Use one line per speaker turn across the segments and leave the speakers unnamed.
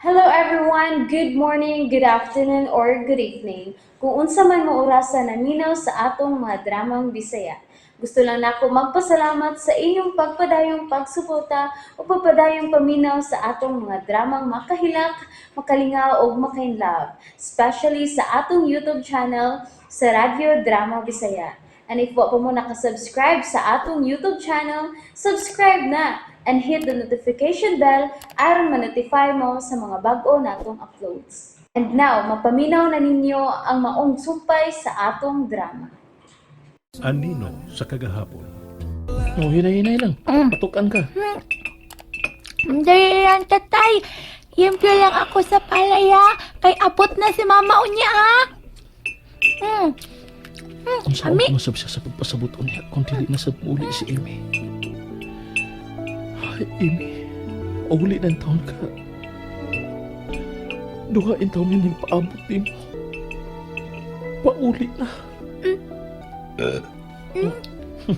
Hello everyone, good morning, good afternoon, or good evening. Kung unsa man mo orasan naminaw sa atong mga dramang Bisaya. Gusto lang nako magpasalamat sa inyong pagpadayong pagsuporta o pagpadayong paminaw sa atong mga dramang makahilak, makalingaw o makainlove, especially sa atong YouTube channel sa Radyo Drama Bisaya. And if wa pa mo nakasubscribe sa atong YouTube channel, subscribe na and hit the notification bell aron ma-notify mo sa mga bag-o natong uploads. And now, mapaminaw na ninyo ang maong sumpay sa atong drama.
Anino sa kagahapon.
Oh, hinay-hinay lang. Patukan ka.
Hindi yan, tatay. Yempyo lang ako sa palaya. Kay abot na si mama unya, ha?
Ang saan
Ami.
ko masab siya sa pagpasabot niya kung dili na sa muli si Amy. Ay, Amy. Uli ng taon ka. Duhain taon yun yung paabot din mo. Pauli na.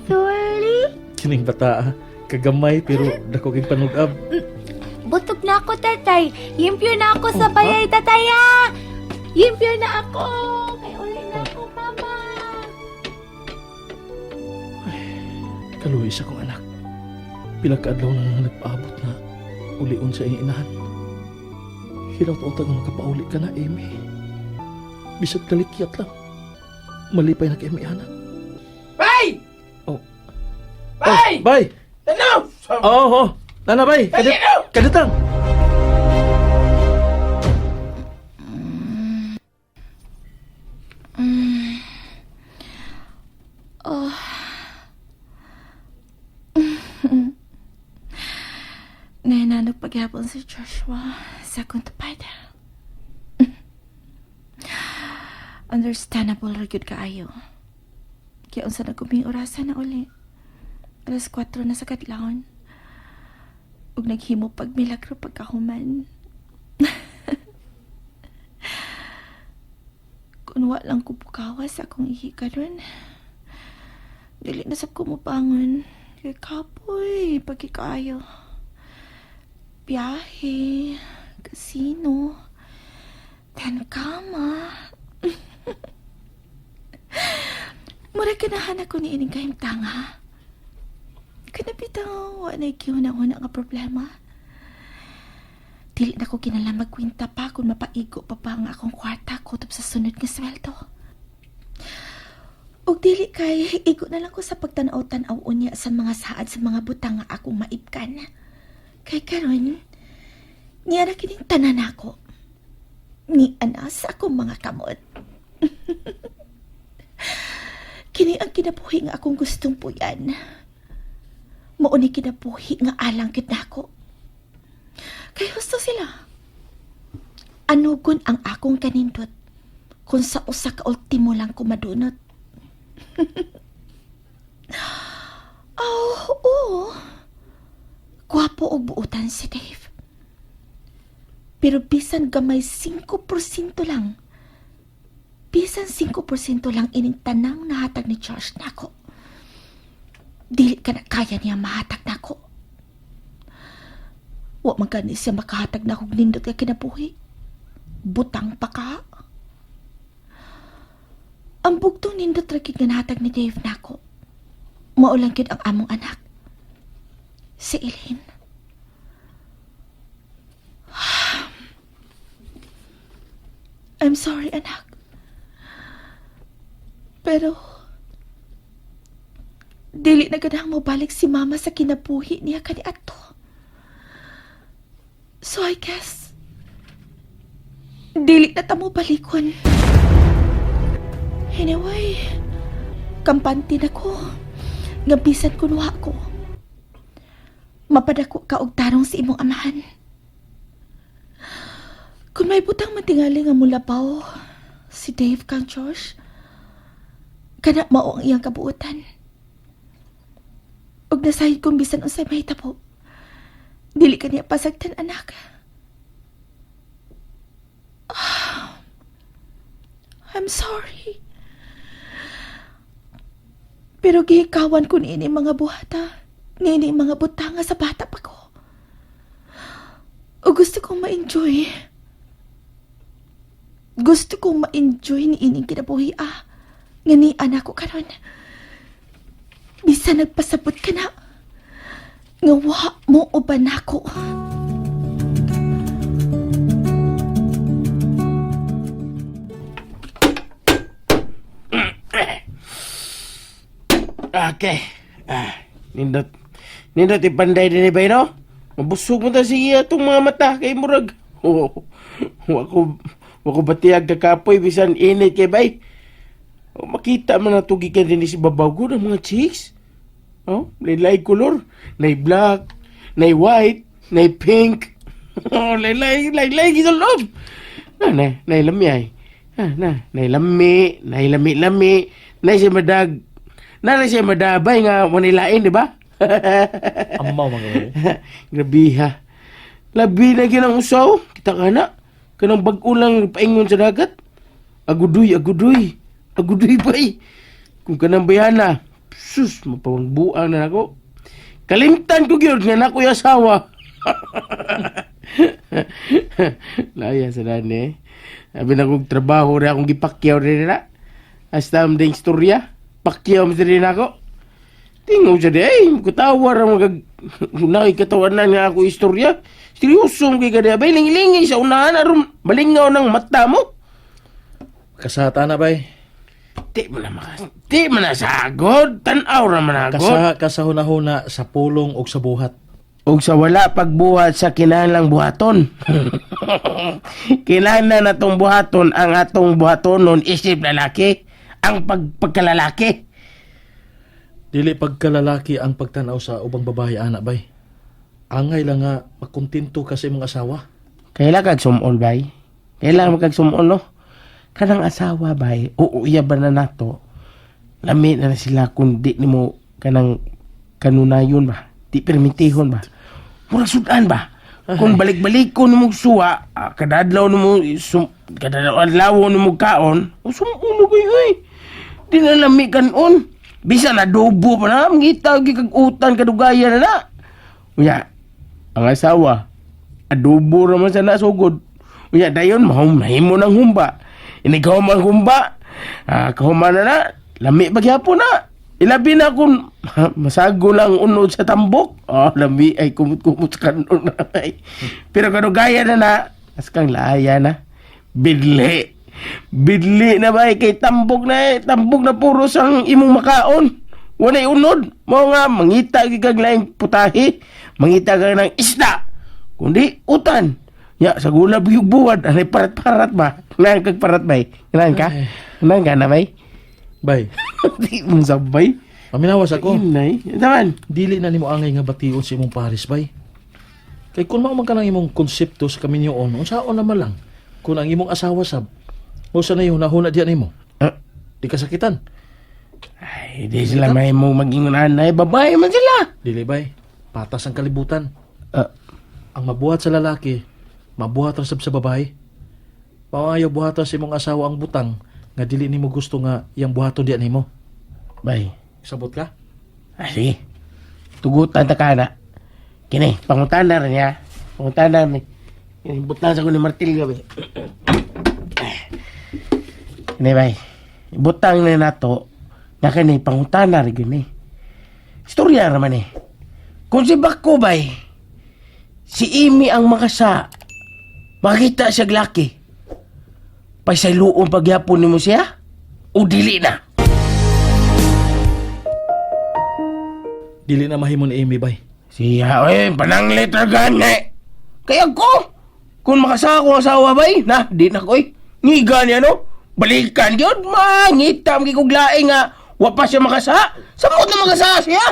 Sorry.
Kining bata, kagamay pero dako kay panugab.
Butog na ako, tatay. Yempyo na ako sa
Oh,
bayay, tatay, ha? Yempyo na ako. Kay uli na ako, mama.
Kaluhi sa kong anak. Pila ka adlaw na nagpaabot na ulion sa iyong inahan. Hiraw taon nga makapauli ka na, Amy. Bisag kalikyat lang. Malipay na kay Amy, anak.
Bay!
Oh.
Bay!
Oh, bay!
Ano?
Oo, oh. Nana, bay! Kaditang!
Nainanong paghapon si Joshua sa akong tupad. Understandable ra gyud kaayo. Kaya unsa na kuming orasan na uli. 4:00 na sa kadlawon. Ug naghimo pag milagro pagkahuman. Kung wa lang ko bukawas akong ihi karon. Dili na sab ko mopangon. Kay kapoy pagkikaayo. Biyahe, casino, dan kama. Mura ganahan ako ni ining kahimtanga. Kanapitaw, wa na ikihuna-huna nga problema. Dili na ko kinala magkwinta pa kung mapaigo pa ang akong kwarta kutob sa sunod nga sweldo. Og dili kay igo na lang ko sa pagtanaw-tanaw unya sa mga saad sa mga butang nga akong maibkan. Kay karon, niya na kining tanan ako. Ni anas akong mga kamot. Kini ang kinabuhi nga akong gustong puyan. Mauni kinabuhi nga alang gid nako. Kay gusto sila. Anugon ang akong kanindot kung sa usa ka ultimo lang ko madunot. Oh, oo. Gwapo og buutan si Dave. Pero bisan gamay 5% lang. Bisan 5% lang ining tanang nahatag ni Josh nako. Dili ka na kaya niya mahatag nako. Wa man gani siya makahatag na kog nindot ka kinabuhi. Butang pa ka. Ang bugtong nindot ra gid nga nahatag ni Dave nako. Mao lang gid ang among anak. Si Elaine. I'm sorry, anak. Pero, dili na ganang mo balik si mama sa kinabuhi niya kani ato. So I guess, dili na ta mo balikon. Anyway, kampante na ko. Nga bisan kunwa ko. Mapadako ka og tarong si imong amahan. Kung may butang matingali nga mula pa si Dave kang Josh, kana mao ang iyang kabuutan. Og nasahid kong bisan unsay mahitabo. Dili ka niya pasagtan, anak. I'm sorry. Pero gihikawan ko niini mga buhata. Niini mga butanga sa bata pa ko. O gusto kong ma-enjoy. Gusto kong ma-enjoy ni ining kinabuhi nga ni anak ko karon. Bisa nagpasabot ka na. Nga wa mo uban ako.
Okay. Nindot. Nindot ipanday din ni bay, no? Mabusog mo ta siya itong mga mata kay Murag. Wako batiyag kakapoy bisan init kay bay. Makita man na tugikan din si babaw ko ng mga chicks. Laylay color. Lay black. Lay white. Lay pink. Laylay gito loob. Nay lamyay. Nay lami. Nay lami. Nay siya madag. Nay siya madabay nga manilain, di ba?
Amaw mga bay.
Grabe ha. Labi na ginang usaw. Kita ka na. Kanang bag-ulang paingon sa dagat. Agudoy. Agudoy bay. Kung kanang bayana. Sus, mapawangbuang na ako. Kalimtan ko gyud nga na ko yung asawa. Laya sa dani. Sabi na kong trabaho na akong gipakyaw rin na. Hasta ang ding istorya. Pakyaw mo rin ako. Tingaw siya di. Kutawa ra magag... Nakikatawanan nga ako istorya. Seryoso mo kay kada. Bay, lingi-lingi sa unahan. Aron malingaw ng mata mo.
Kasata na bay.
Di mo na sagod. Tanaw raman agod.
Kasahuna-huna sa pulong o sa buhat.
O sa wala pagbuhat sa kinahanglang buhaton. Kinahanglan na itong buhaton. Ang atong buhaton nun isip lalaki. Ang pagkalalaki.
Dili pagkalalaki ang pagtanaw sa ubang babae ana bay. Angay lang nga makontento ka sa imong asawa.
Kailan kag sumol bay? Kailan kag sumol no? Kanang asawa bay, uuya ba na nato? Lami na sila kung di ni mo kanang kanunayon ba? Di permitihon ba? Murag sudan ba? Kung balik-balik ko ni mong suwa, kadadlaw ni mo, kadadlaw ni mo kaon, sumuno kayo eh. Di na lami kanon. Bisa na adobo pa na, mangita, gikagutan, kadugayan na na. Uya, ang asawa, adobo naman sa nasugod. Uya, dayon, mahimo ng humba. Inigaw man humba, kahuman na na, lami pagyapon na. Ilabi na kung masago lang unod sa tambok. Lami ay kumut-kumut sa kanon na ay. Pero kadugayan na na, as kang laya na, bidli na ba kay tambok na puro sang imong makaon. Walay unod. Mo nga mangita kag laing putahe, mangita kag ng isda. Kundi utan. Ya sa gula biyog buwad anay parat-parat ba? Kailangan kag parat bay. Kailangan ka? Kailangan ka na bay?
Bay,
Di mong sabay.
paminawas ako.
Inay. Taman.
Dili na nimo angay nga bation sa imong pares bay. Kay kung mao man ka ng imong konsepto sa kaminyoon, unsaon naman lang. Kung ang imong asawa sab, mo sa na huna diyan nimo. Di kasakitan.
Ay, di sila may mo maging nanay. Babae man sila.
Dili bay, patas ang kalibutan.
Ah,
Ang mabuhat sa lalaki, mabuhat ra sab sa babae. Maayo buhatan sa imong asawa ang butang nga dili nimo gusto nga iyang buhaton diyan nimo.
bay.
Sabot ka?
Sige. Tugutan ta ka na. Kini, pangutan na rin niya. Pangutan na rin. Butang sa ko ni Martil gabi. Kini, bay. Butang na nato. Nga kini, pangutan na rin gini. Istorya naman eh. Kung si Bako, bay, si Imi ang makasa, makita siya glaki. Paisayloon pagyapon ni mo siya? O dili na?
Dili na mahimo ni Amy bay.
Siya, pananglit na gani. Kaya ko, kung makasa akong asawa bay, na, di na ko ngiga niya no, balikan yun, mangita, magkikuglaing nga, wapa siya makasa, samot na makasa siya.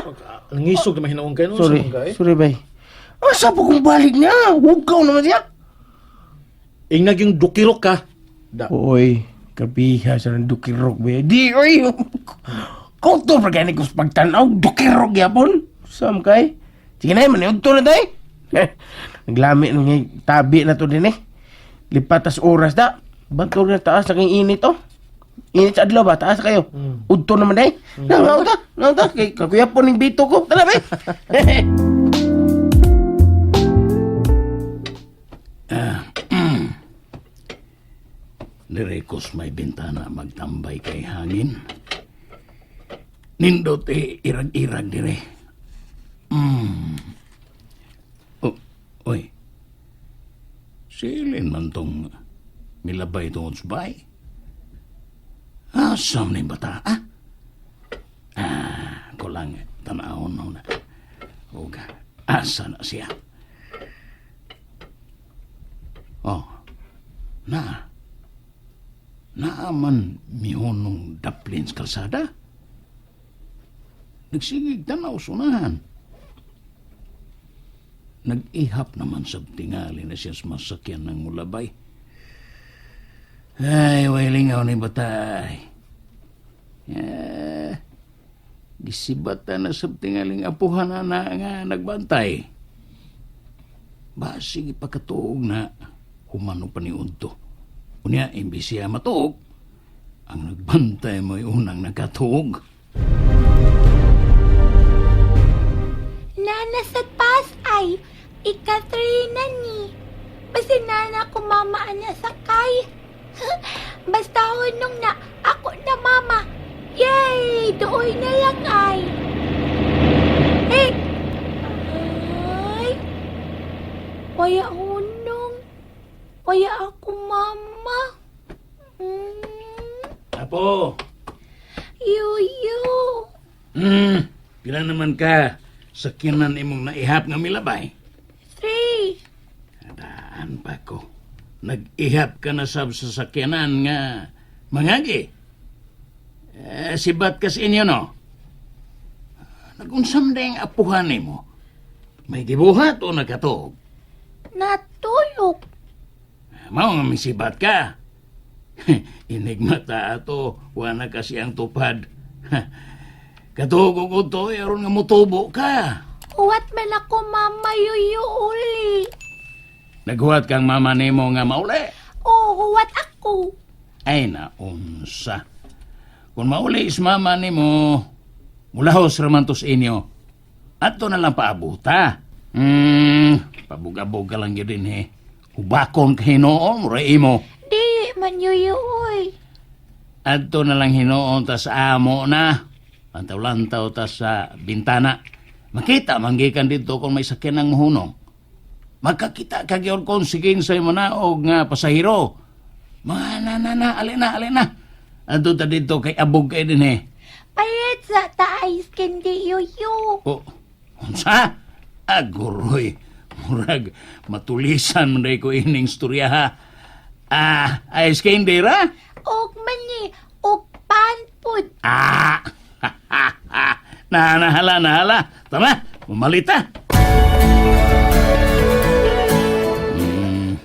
Nangisog na mahinaong kayo.
Sorry bay. Asa po kung balik niya, hugaw naman siya.
Ing naging dukirok ka.
Oy, kabiha sa ng dukirok bay. Di, oy, kung to pagkani ko sa pagtanaw, dukirok yapon. Sam kay, sige na, maniog to na tayo. Naglami nung tabi na to din eh. Lipatas oras da. Bantor na taas, naking init to. Init sa adlaw ba? Taas kayo. Udto naman day. Nangaw ta. Kay kakuya po ning bito ko. Tala ba?
Direkos may bintana magtambay kay hangin. Nindot irag-irag dire. Oy. Silin man tong milabay tungod sa bay. Asam ni bata, ah? Kulang tanahon mo na. Huwag, asa na siya. Oh, naaman mihonong daplins kalsada. Nagsigig tanaw sunahan. Nag-ihap naman sa tingali na siya sa masakyan ng mulabay. Ay, wailingaw ni batay. Gisibata na sa tingaling apuhan na nga nagbantay. Basig ipakatuog na humano pa ni Unto. Unya, imbis siya matuog, ang nagbantay mo'y unang nakatuog.
Nana sa taas ay, ikatrina ni. Basta nana ko mama na sakay. Basta hunong na, ako na mama. Yay! Dooy na lang ay. Eh! Ay! Waya hunong. Waya ako mama.
Apo!
Yuyu.
Pila naman ka sakyanan imong naihap nga milabay?
3.
Adaan pa ko. Nag-ihap ka na sa sakyanan nga mangagi. Sibat kas inyo, no? Nagunsam na yung apuhan mo. May gibuhat o nagkatog?
Natulog.
Mao nga misibat ka. Inigmata ato, wala kasi ang tupad. Katugog to, aron nga mutubo ka.
Huwat man ako mama yuyu uli.
Naghuwat kang mama nimo nga mauli.
Oh, huwat ako.
Ay naunsa. Kung mauli is mama nimo, mulahos ramantos inyo. Ato na lang paabuta. Pabuga-buga lang yun din Hubakon ka hinoon, rai mo.
Di man yuyu uy.
Ato na lang hinoon tas amo na. Lantaw-lantaw tas sa bintana. Makita, manggikan dito kung may sakyan ng hunong. Magkakita kagyon kung siging sa'yo mo na o nga pasahiro. Mga alina. Ato ta dito kay abog kayo din
Payet sa taais kendi yuyu.
O, unsa? Aguroy. Murag, matulisan mo na ko ining storya ha. Ayos kayo hindi ra?
Og mani, og panpud.
Nahala. Tama, mamalita.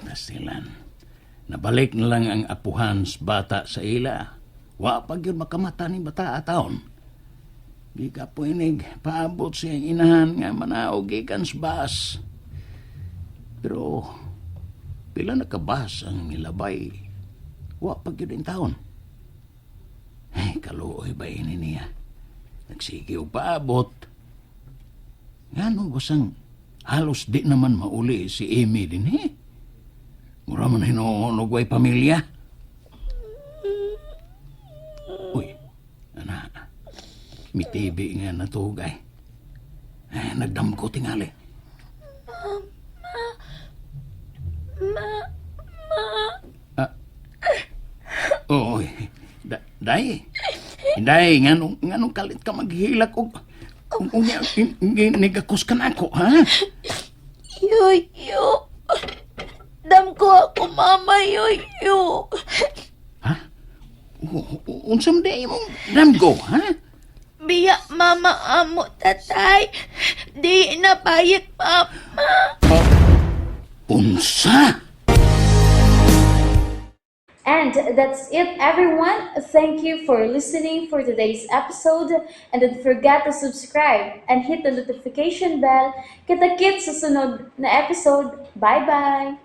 Pasilan. Nabalik na lang ang apuhan sa bata sa ila. Wa pag yun makamata ni bata ataon. Di ka po inig, paabot siyang inahan nga manaog ikan sa bas. Pero, pila nakabas ang nilabay. Wa pag yun yung taon. Ay, kaluoy ba ini niya? Nagsige o paabot. Nga no, basang halos di naman mauli si Amy din Mura man hinuunog way pamilya. Uy, anak. Mitibi nga natugay. Nagdamko tingali. Oy, Day, nganong kalit ka maghilak og nigakos ka na ako, ha?
Yuyu. Dam ko ako mama yuyu.
Ha? Unsam day mong damgo, ha?
Biya mama amo tatay. Di na bayit mama.
Unsa?
And that's it, everyone. Thank you for listening for today's episode. And don't forget to subscribe and hit the notification bell. Kita-kits sa sunod na episode. Bye-bye!